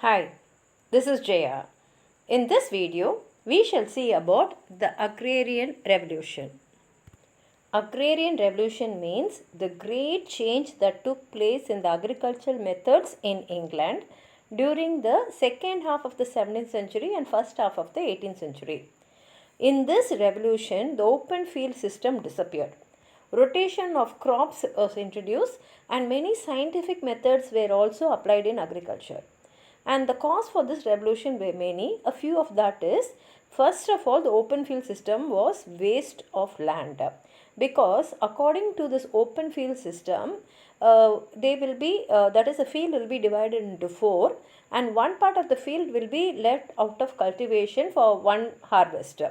Hi, this is Jaya. In this video, we shall see about the Agrarian Revolution. Agrarian Revolution means the great change that took place in the agricultural methods in England during the second half of the 17th century and first half of the 18th century. In this revolution, the open field system disappeared. Rotation of crops was introduced and many scientific methods were also applied in agriculture. And the cause for this revolution were many. A few of that is, first of all, the open field system was waste of land. Because according to this open field system, they will be, that is, a field will be divided into four, and one part of the field will be left out of cultivation for one harvest.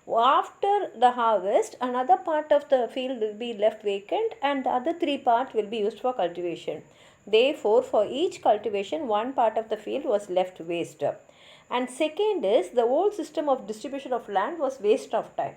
After the harvest, another part of the field will be left vacant and the other three parts will be used for cultivation. Therefore, for each cultivation, one part of the field was left waste. And second is, the old system of distribution of land was waste of time.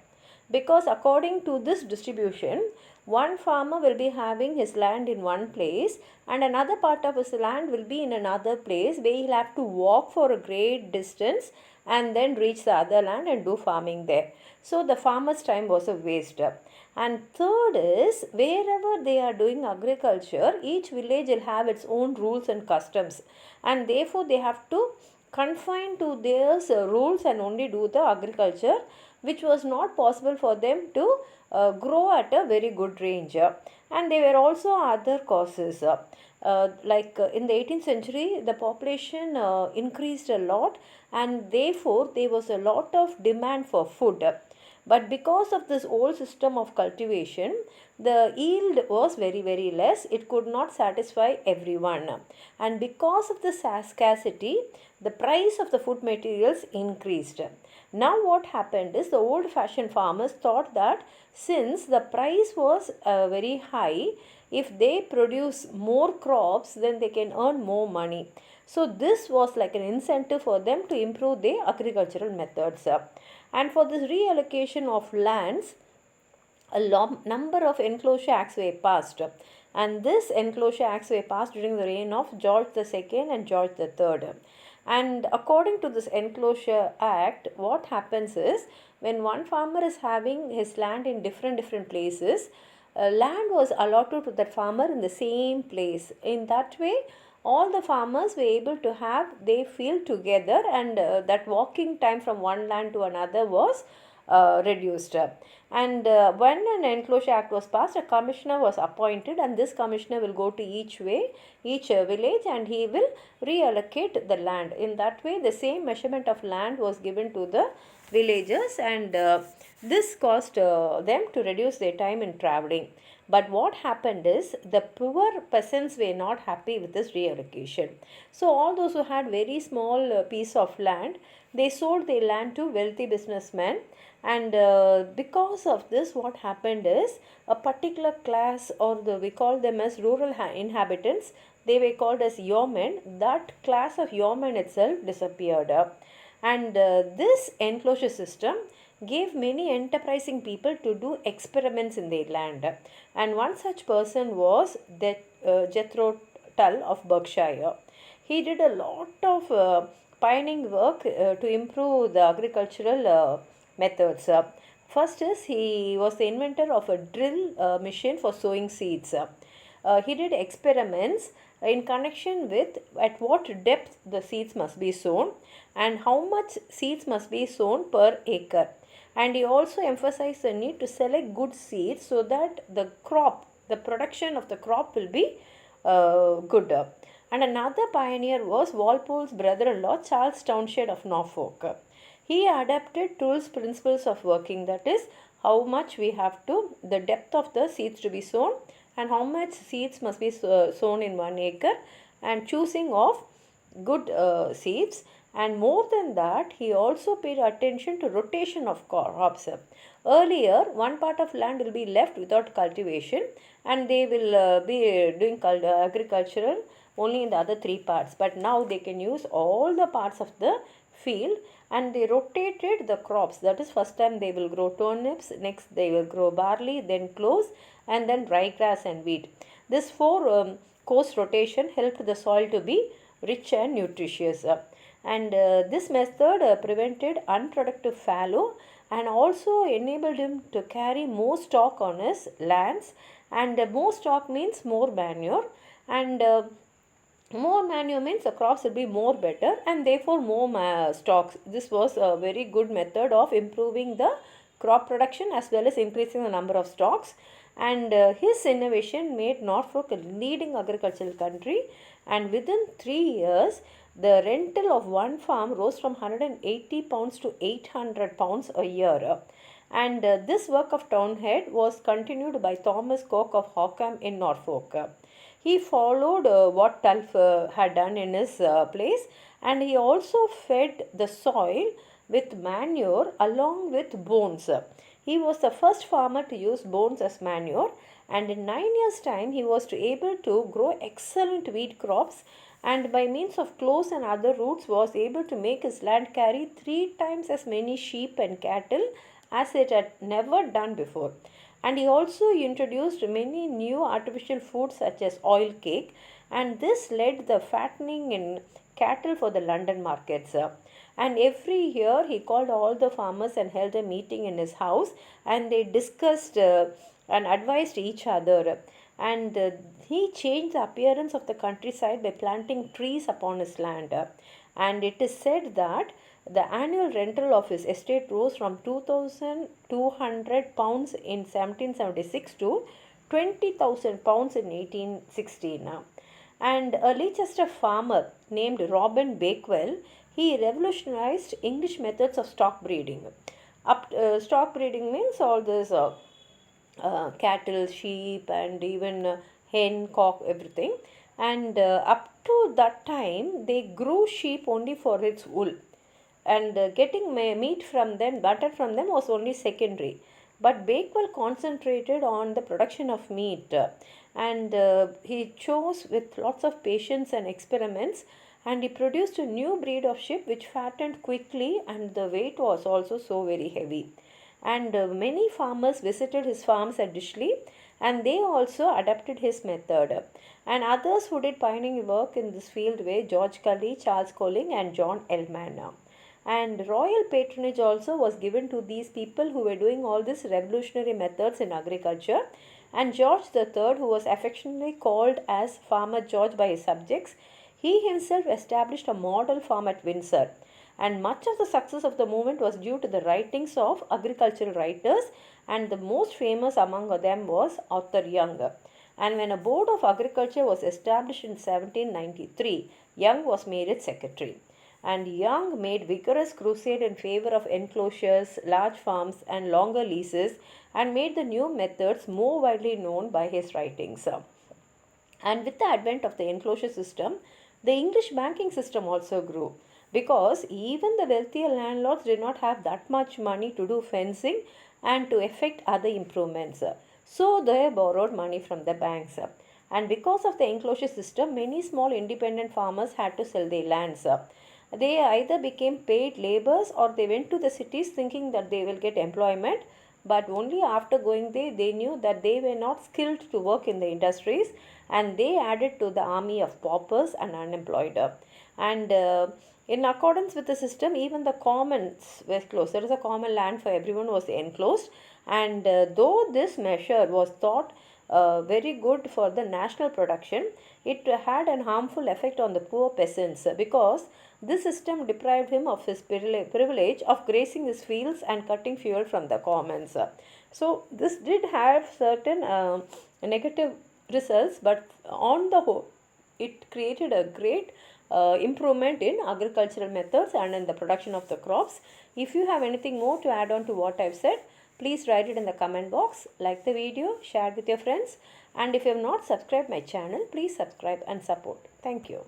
Because according to this distribution, one farmer will be having his land in one place and another part of his land will be in another place where he'll have to walk for a great distance and then reach the other land and do farming there. So the farmer's time was a waste. And third is, wherever they are doing agriculture, each village will have its own rules and customs, and therefore they have to confine to their rules and only do the agriculture, which was not possible for them to grow at a very good range. And there were also other causes. In the 18th century, the population increased a lot, and therefore there was a lot of demand for food. But because of this old system of cultivation, the yield was very less. It could not satisfy everyone. And because of the scarcity, the price of the food materials increased. Now what happened is, the old fashioned farmers thought that since the price was very high, if they produce more crops, then they can earn more money. So this was like an incentive for them to improve their agricultural methods. And for this reallocation of lands, a number of enclosure acts were passed. And this enclosure acts were passed during the reign of George II and George III. And according to this enclosure act, what happens is, when one farmer is having his land in different places, land was allotted to that farmer in the same place. In that way, all the farmers were able to have their field together, and that walking time from one land to another was reduced. And when an enclosure act was passed, a commissioner was appointed, and this commissioner will go to each village, and he will reallocate the land. In that way, the same measurement of land was given to the villagers, and this caused them to reduce their time in traveling. But what happened is, the poor peasants were not happy with this reallocation. So all those who had very small piece of land, they sold their land to wealthy businessmen. And because of this, what happened is, a particular class, or we call them as rural inhabitants, they were called as yeomen. That class of yeomen itself disappeared. And this enclosure system gave many enterprising people to do experiments in their land. And one such person was Jethro Tull of Berkshire. He did a lot of pioneering work to improve the agricultural methods. First is, he was the inventor of a drill machine for sowing seeds. He did experiments in connection with at what depth the seeds must be sown and how much seeds must be sown per acre. And he also emphasized the need to select good seeds so that the production of the crop will be good. And another pioneer was Walpole's brother-in-law, Charles Townshend of Norfolk. He adapted Tull's principles of working, that is, how much we have to, the depth of the seeds to be sown, and how much seeds must be sown in 1 acre, and choosing of good seeds. And more than that, he also paid attention to rotation of crops. Earlier, one part of land will be left without cultivation, and they will be doing agricultural only in the other three parts. But now they can use all the parts of the field, and they rotated the crops. That is, first time they will grow turnips, next they will grow barley, then cloves, and then ryegrass and wheat. This four course rotation helped the soil to be rich and nutritious. And this method prevented unproductive fallow and also enabled him to carry more stock on his lands. And more stock means more manure, and more manure means the crops will be more better, and therefore more stocks. This was a very good method of improving the crop production as well as increasing the number of stocks. And his innovation made Norfolk a leading agricultural country, and within 3 years the rental of one farm rose from 180 pounds to 800 pounds a year. And this work of townhead was continued by Thomas Coke of Hockham in Norfolk. He followed what Tulf had done in his place, and he also fed the soil with manure along with bones. He was the first farmer to use bones as manure, and in 9 years' time he was able to grow excellent wheat crops, and by means of cloves and other roots was able to make his land carry 3 times as many sheep and cattle as it had never done before. And he also introduced many new artificial foods such as oil cake, and this led the fattening in cattle for the London markets. And every year he called all the farmers and held a meeting in his house, and they discussed and advised each other. And he changed the appearance of the countryside by planting trees upon his land. And it is said that the annual rental of his estate rose from 2,200 pounds in 1776 to 20,000 pounds in 1816. And a Leicester farmer named Robin Bakewell, he revolutionized English methods of stock breeding. Stock breeding means all this cattle, sheep, and even hen, cock, everything. And up to that time, they grew sheep only for its wool, and getting meat from them, butter from them was only secondary. But Bakewell concentrated on the production of meat, and he chose with lots of patience and experiments, and he produced a new breed of sheep which fattened quickly, and the weight was also so very heavy. And many farmers visited his farms at Dishley, and they also adopted his method. And others who did pioneering work in this field were George Cully, Charles Colling, and John Ellman. And royal patronage also was given to these people who were doing all these revolutionary methods in agriculture. And George III, who was affectionately called as Farmer George by his subjects, he himself established a model farm at Windsor. And much of the success of the movement was due to the writings of agricultural writers, and the most famous among them was Arthur Young. And when a board of agriculture was established in 1793, Young was made its secretary. And Young made vigorous crusade in favor of enclosures, large farms, and longer leases, and made the new methods more widely known by his writings. And with the advent of the enclosure system, the English banking system also grew, because even the wealthier landlords did not have that much money to do fencing and to effect other improvements. So they borrowed money from the banks. And because of the enclosure system, many small independent farmers had to sell their lands. They either became paid laborers or they went to the cities thinking that they will get employment, but only after going there they knew that they were not skilled to work in the industries, and they added to the army of paupers and unemployed. And in accordance with the system, even the commons were closed. There is a common land for everyone was enclosed, and though this measure was thought very good for the national production, it had an harmful effect on the poor peasants, because this system deprived him of his privilege of grazing his fields and cutting fuel from the commons. So this did have certain negative results, but on the whole, it created a great improvement in agricultural methods and in the production of the crops. If you have anything more to add on to what I've said, please write it in the comment box. Like the video, share it with your friends, and if you have not subscribed my channel, please subscribe and support. Thank you.